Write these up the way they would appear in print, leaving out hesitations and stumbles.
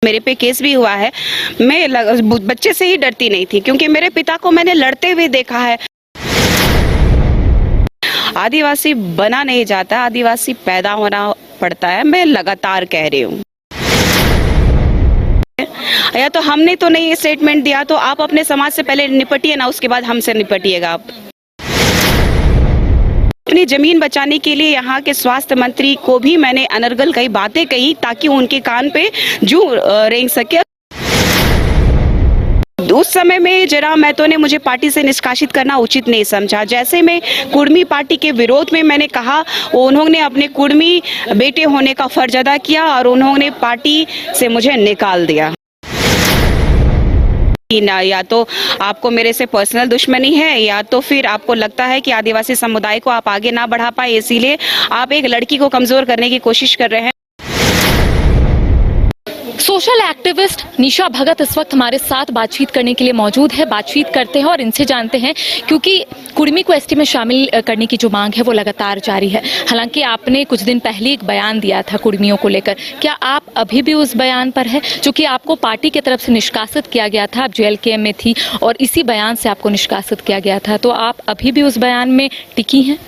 मेरे पे केस भी हुआ है। मैं बच्चे से ही डरती नहीं थी क्योंकि मेरे पिता को मैंने लड़ते हुए देखा है। आदिवासी बना नहीं जाता, आदिवासी पैदा होना पड़ता है। मैं लगातार कह रही हूँ, या तो हमने तो नहीं स्टेटमेंट दिया, तो आप अपने समाज से पहले निपटिए ना, उसके बाद हमसे निपटिएगा। आप अपनी जमीन बचाने के लिए यहाँ के स्वास्थ्य मंत्री को भी मैंने अनर्गल कई बातें कही ताकि उनके कान पे जूं रेंग सके। उस समय में जयराम महतो ने मुझे पार्टी से निष्कासित करना उचित नहीं समझा। जैसे मैं कुर्मी पार्टी के विरोध में मैंने कहा, उन्होंने अपने कुर्मी बेटे होने का फर्ज अदा किया और उन्होंने पार्टी से मुझे निकाल दिया। या तो आपको मेरे से पर्सनल दुश्मनी है, या तो फिर आपको लगता है कि आदिवासी समुदाय को आप आगे ना बढ़ा पाए, इसीलिए आप एक लड़की को कमजोर करने की कोशिश कर रहे हैं। सोशल एक्टिविस्ट निशा भगत इस वक्त हमारे साथ बातचीत करने के लिए मौजूद है। बातचीत करते हैं और इनसे जानते हैं, क्योंकि कुर्मी को एसटी में शामिल करने की जो मांग है वो लगातार जारी है। हालांकि आपने कुछ दिन पहले एक बयान दिया था कुर्मियों को लेकर, क्या आप अभी भी उस बयान पर है? चूंकि आपको पार्टी की तरफ से निष्कासित किया गया था, आप JLKM में थी और इसी बयान से आपको निष्कासित किया गया था, तो आप अभी भी उस बयान में टिकी हैं?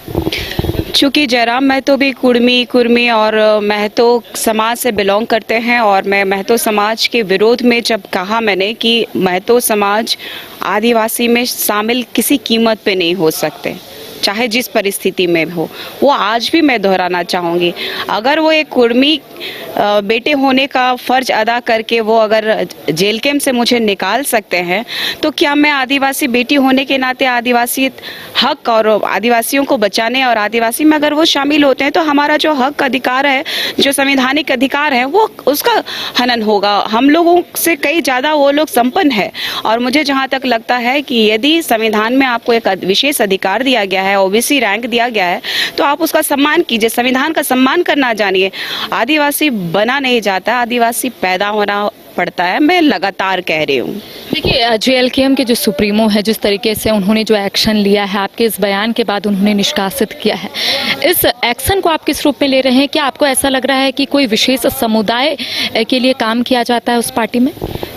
चूँकि जयराम महतो भी कुर्मी और महतो समाज से बिलोंग करते हैं, और मैं महतो समाज के विरोध में जब कहा मैंने कि महतो समाज आदिवासी में शामिल किसी कीमत पे नहीं हो सकते, चाहे जिस परिस्थिति में हो, वो आज भी मैं दोहराना चाहूँगी। अगर वो एक कुर्मी बेटे होने का फर्ज अदा करके वो अगर JLKM से मुझे निकाल सकते हैं, तो क्या मैं आदिवासी बेटी होने के नाते आदिवासी हक और आदिवासियों को बचाने और आदिवासी में अगर वो शामिल होते हैं तो हमारा जो हक अधिकार है, जो संवैधानिक अधिकार है, वो उसका हनन होगा। हम लोगों से कई ज़्यादा वो लोग संपन्न है, और मुझे जहाँ तक लगता है कि यदि संविधान में आपको एक विशेष अधिकार दिया गया है, OBC रैंक दिया गया है, तो आप उसका सम्मान कीजिए, संविधान का सम्मान करना जानिए। आदिवासी बना नहीं जाता, आदिवासी पैदा होना पड़ता है। मैं लगातार कह रही हूँ। देखिए, JLKM के जो सुप्रीमो है, जिस तरीके से उन्होंने जो एक्शन लिया है, आपके इस बयान के बाद उन्होंने निष्कासित किया है, इस एक्शन को आप किस रूप में ले रहे हैं? क्या आपको ऐसा लग रहा है कि कोई विशेष समुदाय के लिए काम किया जाता है उस पार्टी में?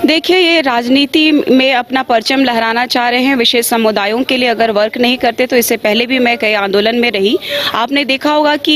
देखिए, ये राजनीति में अपना परचम लहराना चाह रहे हैं, विशेष समुदायों के लिए अगर वर्क नहीं करते तो इससे पहले भी मैं कई आंदोलन में रही। आपने देखा होगा कि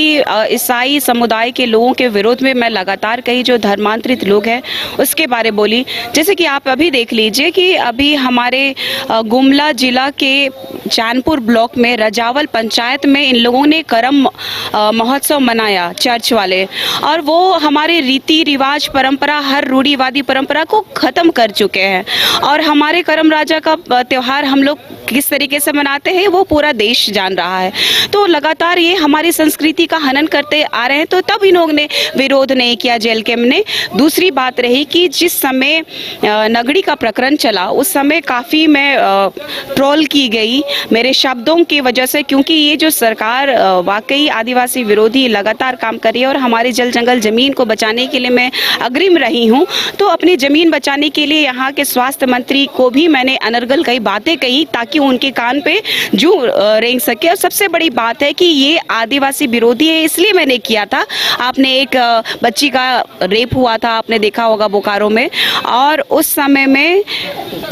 ईसाई समुदाय के लोगों के विरोध में मैं लगातार कई जो धर्मांतरित लोग हैं उसके बारे बोली। जैसे कि आप अभी देख लीजिए कि अभी हमारे गुमला जिला के चैनपुर ब्लॉक में रजावल पंचायत में इन लोगों ने करम महोत्सव मनाया, चर्च वाले, और वो हमारे रीति रिवाज परंपरा, हर रूढ़िवादी परंपरा को खत्म कर चुके हैं। और हमारे करम राजा का त्योहार हम लोग किस तरीके से मनाते हैं वो पूरा देश जान रहा है। तो लगातार ये हमारी संस्कृति का हनन करते आ रहे हैं, तो तब इन लोगों ने विरोध नहीं किया JLKM ने। दूसरी बात रही कि जिस समय नगड़ी का प्रकरण चला उस समय काफ़ी मैं ट्रोल की गई मेरे शब्दों की वजह से, क्योंकि ये जो सरकार वाकई आदिवासी विरोधी लगातार काम कर रही है और हमारी जल जंगल ज़मीन को बचाने के लिए मैं अग्रिम रही हूँ। तो अपनी ज़मीन बचाने के लिए यहाँ के स्वास्थ्य मंत्री को भी मैंने अनर्गल कई बातें कही ताकि उनके कान पे जूं रेंग सके। और सबसे बड़ी बात है कि ये आदिवासी विरोधी है, इसलिए मैंने किया था। आपने एक बच्ची का रेप हुआ था, आपने देखा होगा बोकारो में, और उस समय में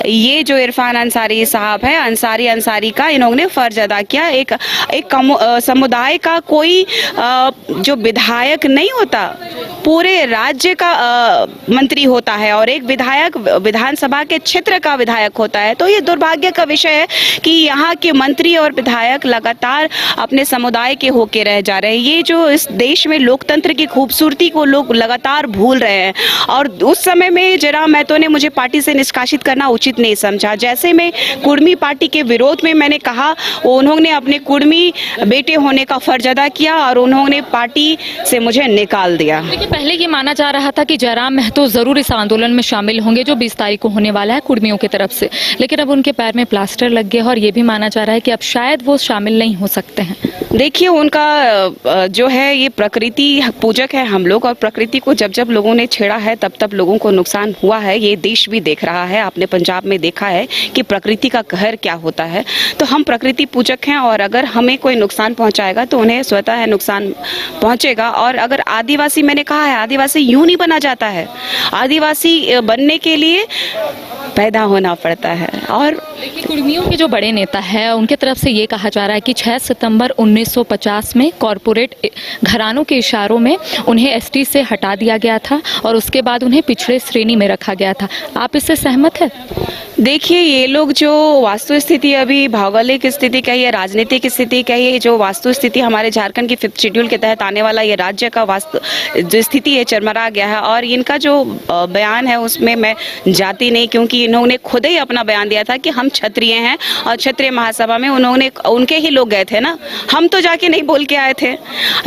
ये जो इरफान अंसारी साहब है, अंसारी का इन्होंने फर्ज अदा किया। एक समुदाय का कोई जो विधायक नहीं होता, पूरे राज्य का मंत्री होता है, और एक विधायक विधानसभा के क्षेत्र का विधायक होता है। तो ये दुर्भाग्य का विषय है कि यहाँ के मंत्री और विधायक लगातार अपने समुदाय के होके रह जा रहे हैं। ये जो इस देश में लोकतंत्र की खूबसूरती को लोग लगातार भूल रहे हैं। और उस समय में जयराम महतो ने मुझे पार्टी से निष्कासित करना उचित नहीं समझा। जैसे मैं कुर्मी पार्टी के विरोध में मैंने कहा, उन्होंने अपने कुर्मी बेटे होने का फर्ज अदा किया और उन्होंने पार्टी से मुझे निकाल दिया। देखिए, पहले ये माना जा रहा था कि जयराम महतो जरूर इस आंदोलन में शामिल होंगे जो 20 तारीख को होने वाला है कुर्मियों की तरफ से, लेकिन अब उनके पैर में प्लास्टर लग विशेषज्ञ है और ये भी माना जा रहा है कि अब शायद वो शामिल नहीं हो सकते हैं। देखिए, उनका जो है ये प्रकृति पूजक है हम लोग, और प्रकृति को जब जब लोगों ने छेड़ा है तब तब लोगों को नुकसान हुआ है। ये देश भी देख रहा है, आपने पंजाब में देखा है कि प्रकृति का कहर क्या होता है। तो हम प्रकृति पूजक हैं, और अगर हमें कोई नुकसान पहुंचाएगा तो उन्हें स्वतः है नुकसान पहुंचेगा। और अगर आदिवासी, मैंने कहा है, आदिवासी यूं नहीं बना जाता है। आदिवासी बनने के लिए पैदा होना पड़ता है। और लेकिन कुर्मियों के जो बड़े नेता हैं उनके तरफ से ये कहा जा रहा है कि 6 सितंबर 1950 में कॉरपोरेट घरानों के इशारों में उन्हें एसटी से हटा दिया गया था और उसके बाद उन्हें पिछड़े श्रेणी में रखा गया था। आप इससे सहमत हैं? देखिए, ये लोग जो वास्तु स्थिति, अभी भौगोलिक स्थिति कहिए, राजनीतिक स्थिति कहिए, जो वास्तु स्थिति हमारे झारखंड की 5th शेड्यूल के तहत आने वाला ये राज्य का वास्तु जो स्थिति है चरमरा गया है। और इनका जो बयान है उसमें मैं जाती नहीं, क्योंकि इन्होंने खुद ही अपना बयान दिया था कि हम क्षत्रिय हैं, और क्षत्रिय महासभा में उनके ही लोग गए थे ना, हम तो जाके नहीं बोल के आए थे,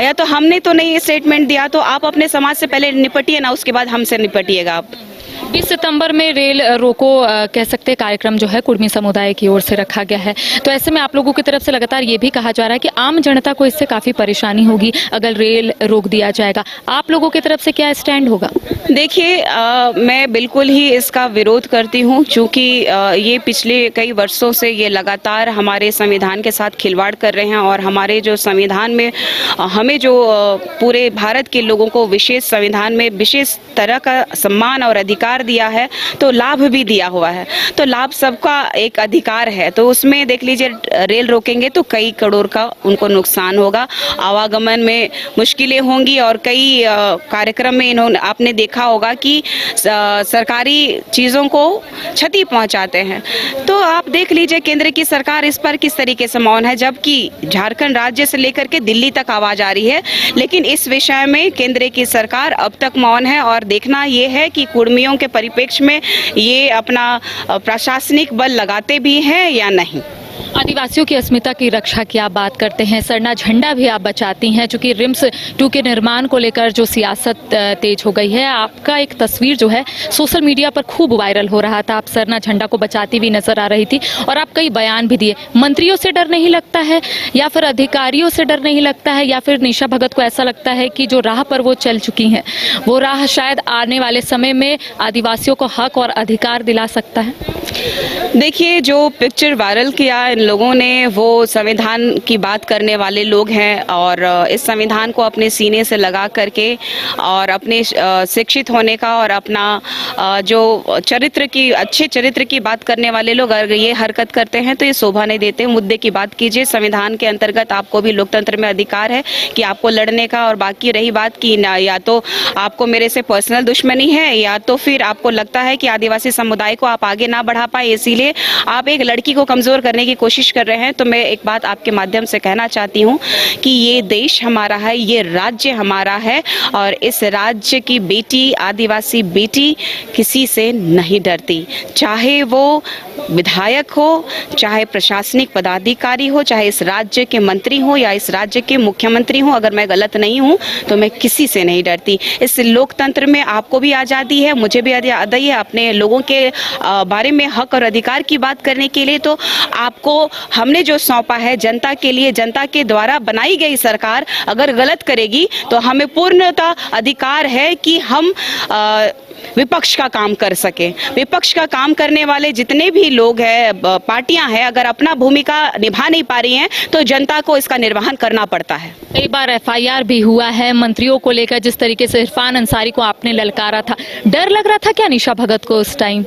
या तो हमने तो नहीं स्टेटमेंट दिया। तो आप अपने समाज से पहले निपटिए ना, उसके बाद हमसे निपटिएगा आप। 20 सितंबर में रेल रोको कह सकते हैं कार्यक्रम जो है कुर्मी समुदाय की ओर से रखा गया है। तो ऐसे में आप लोगों की तरफ से लगातार ये भी कहा जा रहा है कि आम जनता को इससे काफ़ी परेशानी होगी अगर रेल रोक दिया जाएगा। आप लोगों की तरफ से क्या स्टैंड होगा? देखिए, मैं बिल्कुल ही इसका विरोध करती हूँ, क्योंकि ये पिछले कई वर्षों से ये लगातार हमारे संविधान के साथ खिलवाड़ कर रहे हैं। और हमारे जो संविधान में हमें जो पूरे भारत के लोगों को विशेष संविधान में विशेष तरह का सम्मान और अधिकार दिया है, तो लाभ भी दिया हुआ है। तो लाभ सबका एक अधिकार है। तो उसमें देख लीजिए, रेल रोकेंगे तो कई करोड़ का उनको नुकसान होगा, आवागमन में मुश्किलें होंगी, और कई कार्यक्रम में इन्होंने आपने देखा होगा कि सरकारी चीज़ों को क्षति पहुंचाते हैं। तो आप देख लीजिए केंद्र की सरकार इस पर किस तरीके से मौन है, जबकि झारखंड राज्य से लेकर के दिल्ली तक आवाज आ रही है, लेकिन इस विषय में केंद्र की सरकार अब तक मौन है। और देखना ये है कि कुर्मियों के परिप्रेक्ष्य में ये अपना प्रशासनिक बल लगाते भी हैं या नहीं। आदिवासियों की अस्मिता की रक्षा की आप बात करते हैं, सरना झंडा भी आप बचाती हैं, चूंकि रिम्स 2 के निर्माण को लेकर जो सियासत तेज हो गई है। आपका एक तस्वीर जो है सोशल मीडिया पर खूब वायरल हो रहा था, आप सरना झंडा को बचाती हुई नजर आ रही थी, और आप कई बयान भी दिए। मंत्रियों से डर नहीं लगता है, या फिर अधिकारियों से डर नहीं लगता है, या फिर निशा भगत को ऐसा लगता है कि जो राह पर वो चल चुकी हैं वो राह शायद आने वाले समय में आदिवासियों को हक और अधिकार दिला सकता है? देखिए, जो पिक्चर वायरल किया इन लोगों ने, वो संविधान की बात करने वाले लोग हैं, और इस संविधान को अपने सीने से लगा करके और अपने शिक्षित होने का और अपना जो चरित्र की, अच्छे चरित्र की बात करने वाले लोग अगर ये हरकत करते हैं तो ये शोभा नहीं देते। मुद्दे की बात कीजिए। संविधान के अंतर्गत आपको भी लोकतंत्र में अधिकार है कि आपको लड़ने का। और बाकी रही बात की ना, या तो आपको मेरे से पर्सनल दुश्मनी है, या तो फिर आपको लगता है कि आदिवासी समुदाय को आप आगे ना बढ़ा पाए, इसीलिए आप एक लड़की को कमजोर करने की कोशिश कर रहे हैं। तो मैं एक बात आपके माध्यम से कहना चाहती हूँ कि ये देश हमारा है, ये राज्य हमारा है, और इस राज्य की बेटी, आदिवासी बेटी किसी से नहीं डरती, चाहे वो विधायक हो, चाहे प्रशासनिक पदाधिकारी हो, चाहे इस राज्य के मंत्री हो या इस राज्य के मुख्यमंत्री हो। अगर मैं गलत नहीं हूँ तो मैं किसी से नहीं डरती। इस लोकतंत्र में आपको भी आज़ादी है, मुझे भी आज़ादी है अपने लोगों के बारे में हक और अधिकार की बात करने के लिए। तो आपको हमने जो सौंपा है जनता के लिए, जनता के द्वारा बनाई गई सरकार अगर गलत करेगी तो हमें पूर्णतः अधिकार है कि हम विपक्ष का काम कर सके। विपक्ष का काम करने वाले जितने भी लोग हैं, पार्टियां हैं, अगर अपना भूमिका निभा नहीं पा रही हैं तो जनता को इसका निर्वहन करना पड़ता है। कई बार FIR भी हुआ है मंत्रियों को लेकर, जिस तरीके से इरफान अंसारी को आपने ललकारा था। डर लग रहा था क्या निशा भगत को उस टाइम?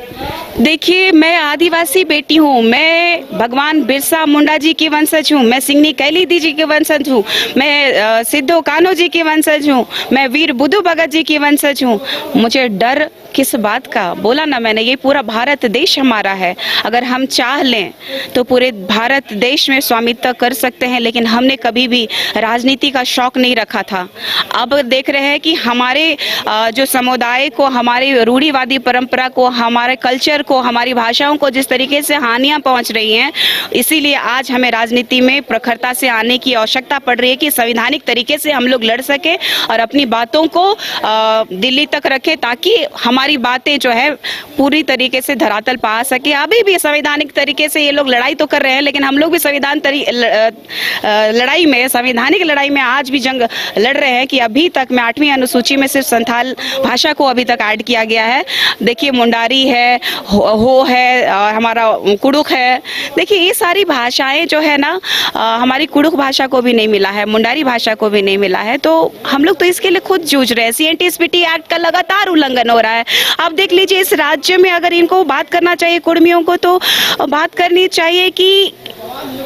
देखिए, मैं आदिवासी बेटी हूँ, मैं भगवान बिरसा मुंडा जी की वंशज हूँ, मैं सिंगनी कैली जी की वंशज हूँ, मैं सिद्धो कान्हो जी की वंशज हूँ, मैं वीर बुद्धू भगत जी की वंशज हूँ। मुझे डर किस बात का? बोला ना मैंने, ये पूरा भारत देश हमारा है। अगर हम चाह लें तो पूरे भारत देश में स्वामित्व कर सकते हैं, लेकिन हमने कभी भी राजनीति का शौक नहीं रखा था। अब देख रहे हैं कि हमारे जो समुदाय को, हमारी रूढ़िवादी परंपरा को, हमारे कल्चर को, हमारी भाषाओं को जिस तरीके से हानियां पहुंच रही हैं, इसीलिए आज हमें राजनीति में प्रखरता से आने की आवश्यकता पड़ रही है कि संवैधानिक तरीके से हम लोग लड़ सके और अपनी बातों को दिल्ली तक रखें, ताकि हमारे हमारी बातें जो है पूरी तरीके से धरातल पा सके। अभी भी संवैधानिक तरीके से ये लोग लड़ाई तो कर रहे हैं, लेकिन हम लोग भी लड़ाई में, संवैधानिक लड़ाई में आज भी जंग लड़ रहे हैं कि अभी तक में 8वीं अनुसूची में सिर्फ संथाल भाषा को अभी तक ऐड किया गया है। देखिए मुंडारी है, हो है, हमारा कुड़ुक है। देखिए ये सारी भाषाएं जो है ना, हमारी कुड़ुक भाषा को भी नहीं मिला है, मुंडारी भाषा को भी नहीं मिला है। तो हम लोग तो इसके लिए खुद जूझ रहे हैं। CNTSPT एक्ट का लगातार उल्लंघन हो रहा है। आप देख लीजिए इस राज्य में अगर इनको बात करना चाहिए कुर्मियों को, तो बात करनी चाहिए कि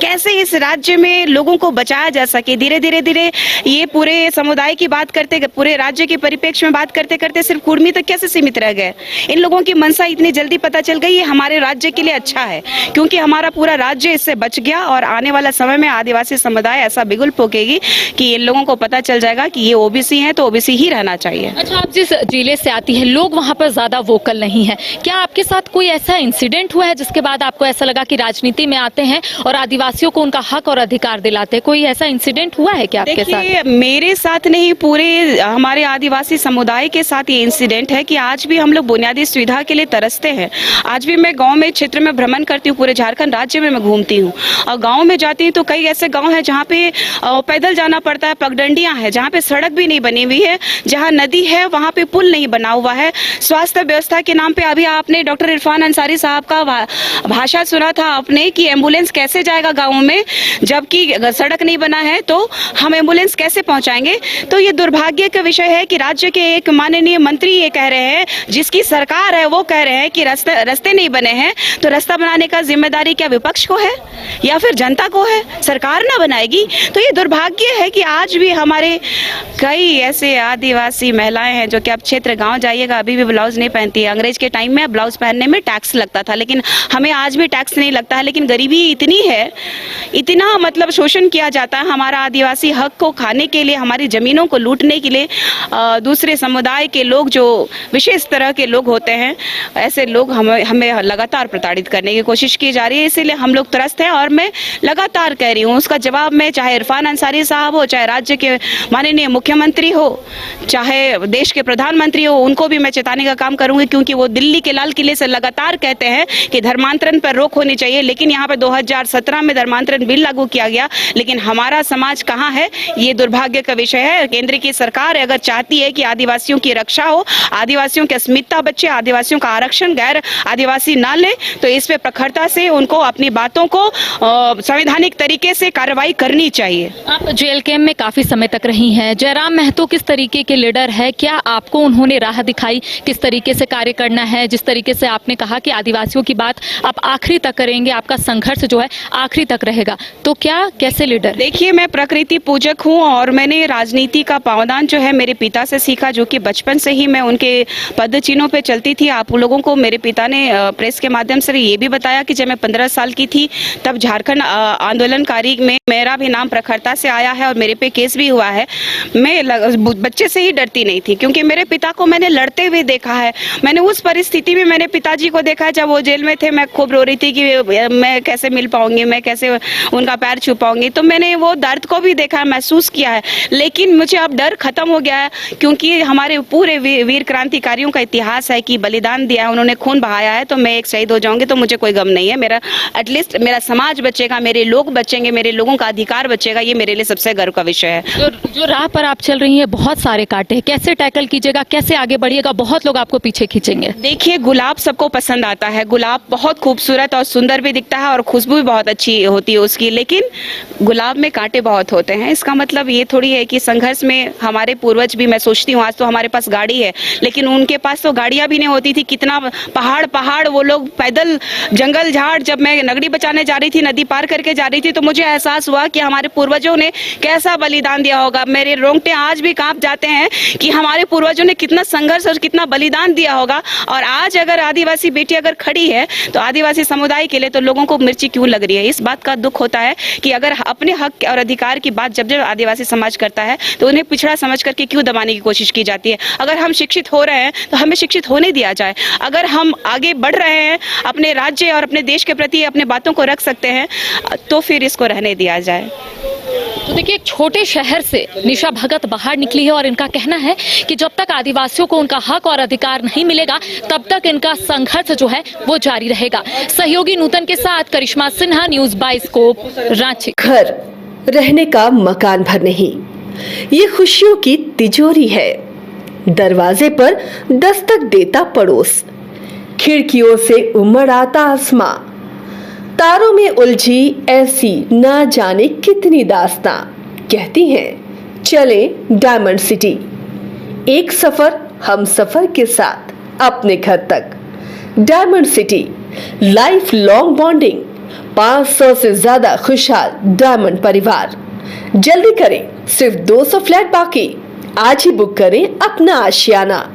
कैसे इस राज्य में लोगों को बचाया जा सके। धीरे धीरे ये पूरे समुदाय की बात करते, पूरे राज्य के परिप्रेक्ष्य में बात करते करते सिर्फ कुर्मी तक कैसे सीमित रह गए। इन लोगों की मनसा इतनी जल्दी पता चल गई, ये हमारे राज्य के लिए अच्छा है, क्योंकि हमारा पूरा राज्य इससे बच गया। और आने वाला समय में आदिवासी समुदाय ऐसा बिगुल पोकेगी कि इन लोगों को पता चल जाएगा कि ये OBC है तो OBC ही रहना चाहिए। अच्छा, आप जिस जिले से आती है, लोग वहाँ पर ज्यादा वोकल नहीं है। क्या आपके साथ कोई ऐसा इंसिडेंट हुआ है जिसके बाद आपको ऐसा लगा कि राजनीति में आते हैं और आदिवासियों को उनका हक और अधिकार दिलाते हैं? कोई ऐसा इंसिडेंट हुआ है क्या आपके साथ? देखिए मेरे साथ नहीं, पूरे हमारे आदिवासी समुदाय के साथ ये इंसिडेंट है कि आज भी हम लोग बुनियादी सुविधा के लिए तरसते हैं। आज भी मैं गांव में, क्षेत्र में भ्रमण करती हूँ, पूरे झारखंड राज्य में मैं घूमती हूँ और गांव में जाती हूँ तो कई ऐसे गांव हैं जहाँ पे पैदल जाना पड़ता है, पगडंडियां हैं, जहाँ पे सड़क भी नहीं बनी हुई है, जहाँ नदी है वहाँ पे पुल नहीं बना हुआ है। स्वास्थ्य व्यवस्था के नाम पे अभी आपने डॉक्टर इरफान अंसारी साहब का भाषण सुना था आपने कि एम्बुलेंस कैसे जाएगा गाँव में, जबकि सड़क नहीं बना है तो हम एम्बुलेंस कैसे पहुंचाएंगे। तो ये दुर्भाग्य का विषय है कि राज्य के एक माननीय मंत्री ये कह रहे हैं, जिसकी सरकार है वो कह रहे हैं कि रास्ते नहीं बने हैं। तो रास्ता बनाने का जिम्मेदारी क्या विपक्ष को है या फिर जनता को है? सरकार ना बनाएगी। तो ये दुर्भाग्य है कि आज भी हमारे कई ऐसे आदिवासी महिलाएं हैं जो कि आप क्षेत्र गांव जाइएगा अभी भी ब्लाउज नहीं पहनती है। अंग्रेज के टाइम में ब्लाउज पहनने में टैक्स लगता था, लेकिन हमें आज भी टैक्स नहीं लगता है। लेकिन गरीबी इतनी है, इतना मतलब शोषण किया जाता है हमारा आदिवासी हक को खाने के लिए, हमारी जमीनों को लूटने के लिए दूसरे समुदाय के लोग, जो विशेष तरह के लोग होते हैं, ऐसे लोग हमें लगातार प्रताड़ित करने की कोशिश की जा रही है। इसीलिए हम लोग त्रस्त हैं और मैं लगातार कह रही हूँ उसका जवाब मैं, चाहे इरफान अंसारी साहब हो, चाहे राज्य के माननीय मुख्यमंत्री हो, चाहे देश के प्रधानमंत्री हो, उनको भी मैं चेताने का काम करूंगी, क्योंकि वो दिल्ली के लाल किले से लगातार कहते हैं कि धर्मांतरण पर रोक होनी चाहिए। लेकिन यहाँ पे 2017 में धर्मांतरण बिल लागू किया गया, लेकिन हमारा समाज कहाँ है, ये दुर्भाग्य का विषय है। केंद्र की सरकार अगर चाहती है कि आदिवासियों की रक्षा हो, आदिवासियों की अस्मिता बचे, आदिवासियों का आरक्षण गैर आदिवासी ना ले, तो इस पे प्रखरता से उनको अपनी बातों को संवैधानिक तरीके से कार्रवाई करनी चाहिए। आप जेल कैंप में काफी समय तक रही हैं। जयराम महतो किस तरीके के लीडर है? क्या आपको उन्होंने राह दिखाई किस तरीके से कार्य करना है? जिस तरीके से आपने कहा कि आदिवासियों की बात आप आखिरी तक करेंगे, आपका संघर्ष जो है आखिरी तक रहेगा, तो क्या कैसे लीडर? देखिए मैं प्रकृति पूजक हूँ और मैंने राजनीति का पावदान जो है मेरे पिता से सीखा, जो कि बचपन से ही मैं उनके पद चिन्हों पे चलती थी। आप लोगों को मेरे पिता ने प्रेस के माध्यम से ये भी बताया कि जब मैं 15 साल की थी तब झारखंड आंदोलनकारी में मेरा भी नाम प्रखरता से आया है और मेरे पे केस भी हुआ है। मैं बच्चे से ही डरती नहीं थी, क्योंकि मेरे पिता को मैंने लड़ते हुए देखा है। मैंने उस परिस्थिति में मैंने पिताजी को देखा है जब वो जेल में थे। मैं खूब रो रही थी कि मैं कैसे मिल पाऊंगी, मैं कैसे उनका पैर छू पाऊंगी। तो मैंने वो दर्द को भी देखा है, महसूस किया है। लेकिन मुझे अब डर खत्म हो गया है, क्योंकि हमारे पूरे वीर क्रांतिकारियों का इतिहास है कि बलिदान दिया है, उन्होंने खून बहाया है। तो मैं एक शहीद हो जाऊंगी तो मुझे कोई गम नहीं है। मेरा एटलीस्ट मेरा समाज बचेगा, मेरे लोग बचेंगे, मेरे लोगों का अधिकार बचेगा, ये मेरे लिए सबसे गर्व का विषय है। जो राह पर आप चल रही हैं, बहुत सारे कांटे हैं, कैसे टैकल कीजिएगा, कैसे आगे बढ़िएगा? बहुत लोग आपको पीछे खींचेंगे। देखिए गुलाब सबको पसंद आता है, गुलाब बहुत खूबसूरत और सुंदर भी दिखता है और खुशबू भी बहुत अच्छी होती है उसकी, लेकिन गुलाब में कांटे बहुत होते हैं। इसका मतलब ये थोड़ी है कि संघर्ष में हमारे पूर्वज भी, मैं सोचती हूँ आज तो हमारे पास गाड़ी है, लेकिन उनके पास तो गाड़ियां भी नहीं होती थी। कितना पहाड़ वो लोग पैदल, जंगल झाड़, जब मैं नगड़ी बचाने जा रही थी, नदी पार करके जा रही थी, तो मुझे एहसास हुआ कि हमारे पूर्वजों ने कैसा बलिदान दिया होगा। मेरे रोंगटे आज भी कांप जाते हैं कि हमारे पूर्वजों ने कितना संघर्ष और कितना बलिदान दिया होगा। और आज अगर आदिवासी बेटी अगर खड़ी है तो आदिवासी समुदाय के लिए, तो लोगों को मिर्ची क्यों लग रही है? इस बात का दुख होता है कि अगर अपने हक और अधिकार की बात जब आदिवासी समाज करता है तो उन्हें पिछड़ा समझ करके क्यों दबाने की कोशिश की जाती है। अगर हम शिक्षित हो रहे हैं तो हमें शिक्षित होने दिया जाए। अगर हम आगे बढ़ रहे हैं, अपने राज्य और अपने देश के प्रति अपने बातों को रख सकते हैं, तो फिर इसको रहने दिया जाए। तो देखिए एक छोटे शहर से निशा भगत बाहर निकली है और इनका कहना है कि जब तक आदिवासियों को उनका हक और अधिकार नहीं मिलेगा तब तक इनका संघर्ष जो है वो जारी रहेगा। सहयोगी नूतन के साथ करिश्मा सिन्हा, न्यूज़ बाइस्कोप, रांची। घर रहने का मकान भर नहीं, ये खुशियों की तिजोरी है। दरवाजे पर दस्तक देता पड़ोस, खिड़कियों से उमड़ आता आसमां, तारों में उलझी ऐसी ना जाने कितनी दास्तां। कहती हैं चले डायमंड सिटी, एक सफर हम सफर के साथ अपने घर तक। Diamond city, life long bonding, 500 से ज्यादा खुशहाल डायमंड परिवार। जल्दी करें, सिर्फ 200 फ्लैट बाकी। आज ही बुक करें अपना आशियाना।